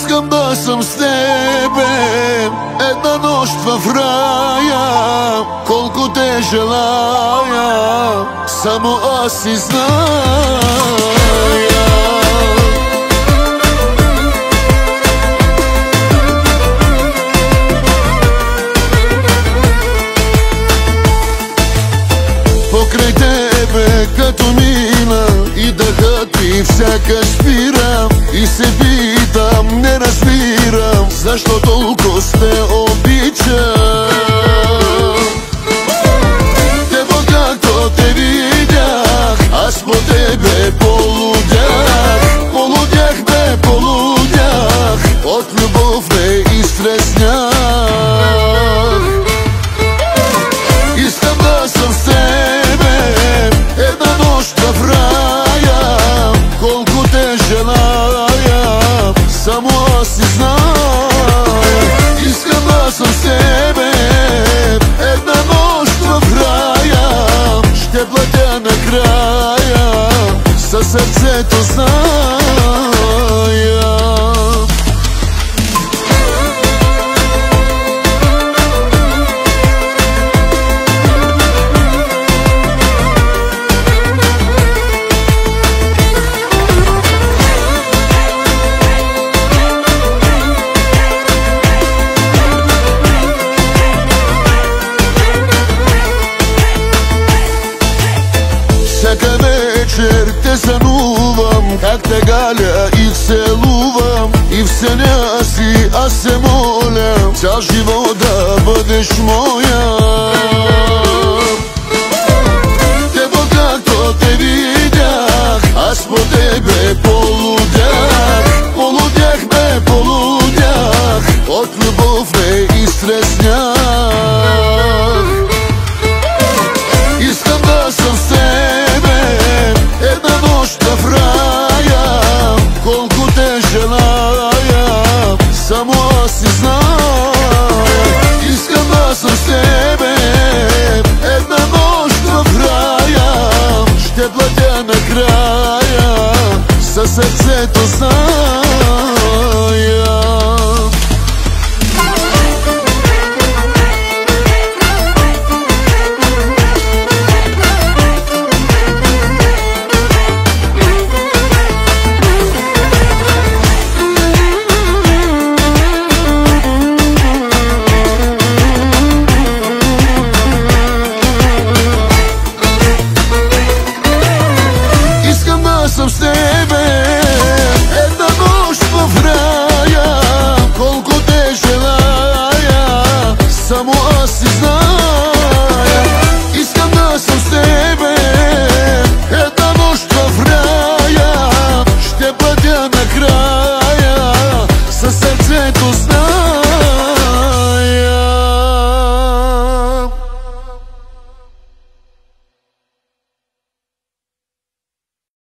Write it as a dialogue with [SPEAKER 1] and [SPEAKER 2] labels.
[SPEAKER 1] Искам да съм с тебе една нощ в рая, колко те желая, само аз си зная. Покрай тебе като мина и дъхът ми сякаш спира, и се питам, не разбирам, защо толкова те обичам. Тебо както те видях, аз по тебе полудях. Полудях бе, полудях, от любов ме изтреснях. Искам да съм с тебе една нощ в рая, колко те желая, само аз си зная. Искам да съм с тебе една нощ в рая, ще платя накрая, със сърцето зная. Всяка вечер те сънувам, как те галя и целувам, и в съня си аз се моля цял живот да бъдеш моя. Тебо както те видях, аз по тебе полудях. Полудях бе, полудях, от любов ме изтреснях. Искам да съм с тебе една нощ в рая, колко те желая, само аз си зная. Искам да съм с тебе една нощ в рая, ще платя накрая, със сърцето зная. Съм с тебе една нощ в рая, колко те желая, само аз си знам.